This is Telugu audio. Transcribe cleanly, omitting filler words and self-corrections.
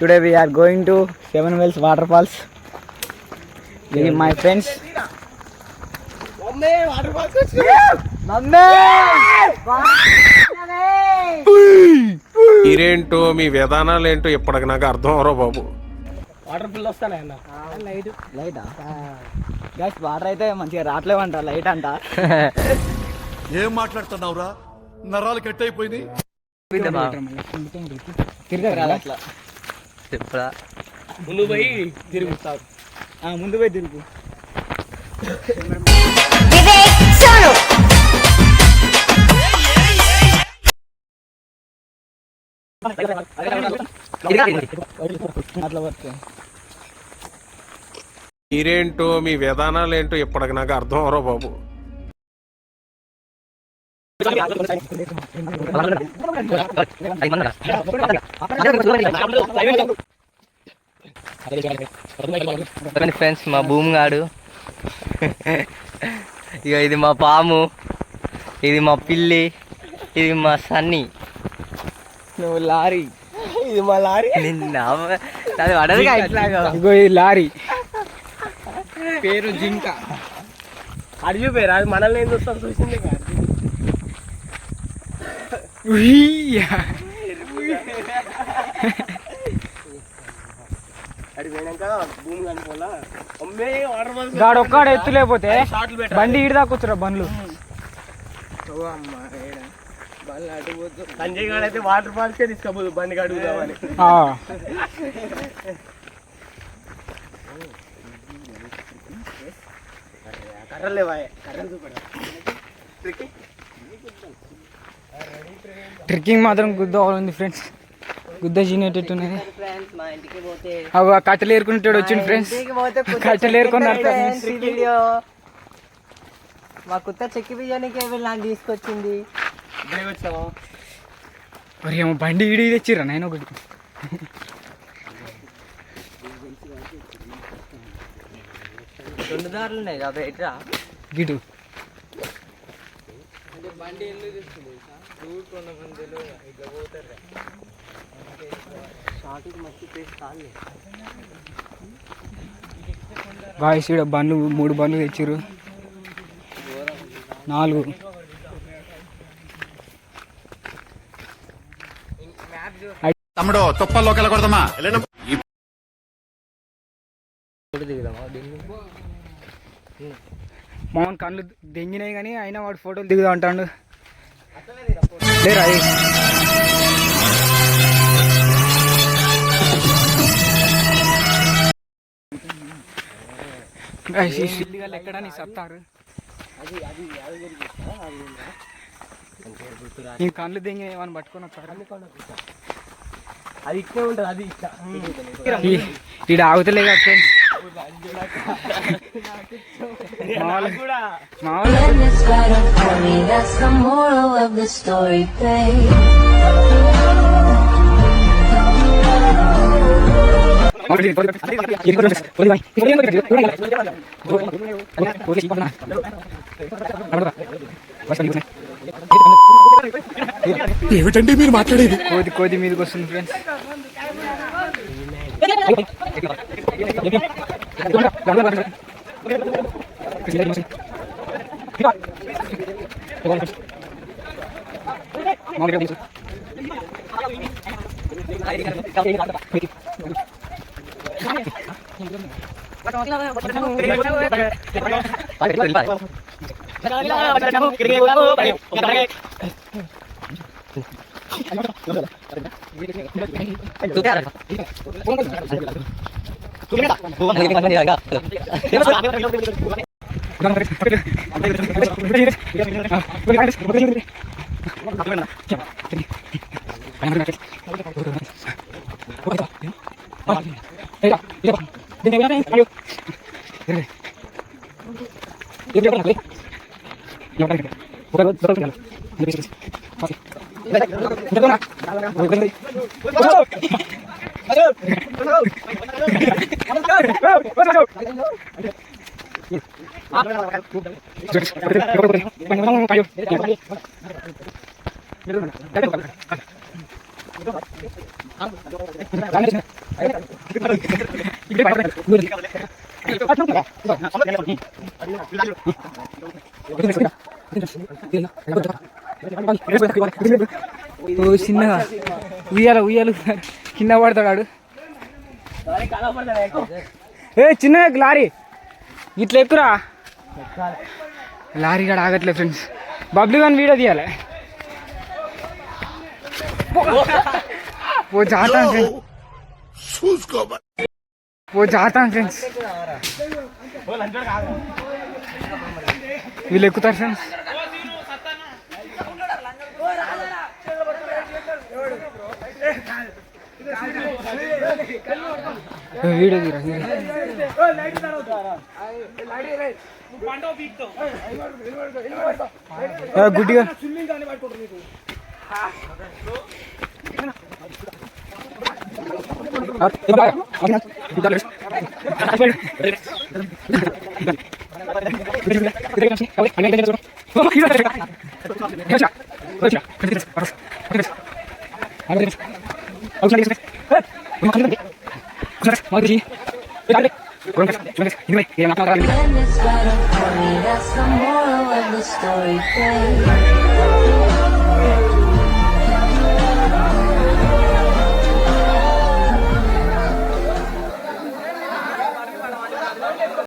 Today we are going to Seven Wells waterfalls with my friends. మీరేంటో మీ విధానాలు ఏంటో ఇప్పటికి నాకు అర్థం అవరో బాబు. వాటర్ ఫుల్ వస్తానన్న లైటా గైస్ వాటర్ అయితే మంచిగా రావట్లేవంట, లైట్ అంట. ఏం మాట్లాడుతున్నావురా, నరాలు కట్ అయిపోయింది. తిరగదు అట్లా, ముందు పోయి తిరుగుతావు. ముందు పోయి తిరుగు. అట్లా వర్క్. మీరేంటో మీ విధానాలు ఏంటో ఇప్పటికి నాకు అర్థం అవరో బాబు. ఫ్రెండ్స్ మా భూమి గాడు, ఇక ఇది మా పాము, ఇది మా పిల్లి, ఇది మా సన్నీ. నువ్వు లారీ, ఇది మా లారీ. నిన్న అది అడవిగా ఇగో ఈ లారీ పేరు జింక. అడిగి పేరు అది మనల్ని ఏం చూస్తాం చూసింది కాదు. అది పోయినాక భూమి కనుకోవాలా అమ్మే వాటర్ ఫాల్స్ గాడు ఒక్కడు ఎత్తులేకపోతే బండి ఈడు దాకొచ్చురా బండ్లు. సంజయ్ గారు అయితే వాటర్ ఫాల్స్ కే తీసుకోబోదు బండి అడుగుదామని. కర్రలేవా కర్రలు చూపడా. ట్రెక్కింగ్ మాత్రం గుద్ద ఉంది ఫ్రెండ్స్, గుద్ద జీనేటట్టున్నది. మా ఇంటికి పోతే అవి కట్టెలు ఏరుకునేటోడు వచ్చింది ఫ్రెండ్స్, కట్టెలు ఏరుకున్నారు. వీడియో మా కొత్త చెక్కి బియ్యానికి నాకు తీసుకొచ్చింది. ఇక్కడికి వచ్చాము. మరి ఏమో బండి ఈడి తెచ్చిర్రా నేను ఒకటి. రెండు దారులు ఉన్నాయి కదా ఎట్రా గిటు. బండి ఎందుకు తీసుకుంది గాయస్ ఈడ బండ్లు 3 బండ్లు తెచ్చిర్రు, 4. తమ్ముడు తుప్పల్లోకి వెళ్ళకూడదమ్మా. మోహన్ కళ్ళు దెంగినాయి కానీ అయినా వాడు ఫోటోలు దిగుదా అంటాడు. లేరా ఎక్కడ నీ సత్తారు ఈ కళ్ళు దెంగి ఏమని పట్టుకొని వస్తారు. అది ఇక్కడే ఉంటుంది, అది ఈడ ఆగుతలే కదా friends. That's the moral of the story, babe. ఏమిటండి మీరు మాట్లాడేది? కోది మీదకి వస్తుంది ఫ్రెండ్స్. చిన్నగా ఉయ్యాలు కింద పడతాడు. ఏ చిన్నగా లారీ ఇట్లా ఎక్కురా. లారీ కూడా ఆగట్లేదు ఫ్రెండ్స్. బబ్లీ గాని వీడియో తీయాలి. वो जाता है फ्रेंड्स. వీళ్ళు ఎక్కుతారు ఫ్రెండ్స్. వీడియో తీరా గుడ్డిగా And it's kind of funny, that's the moral of the story, babe.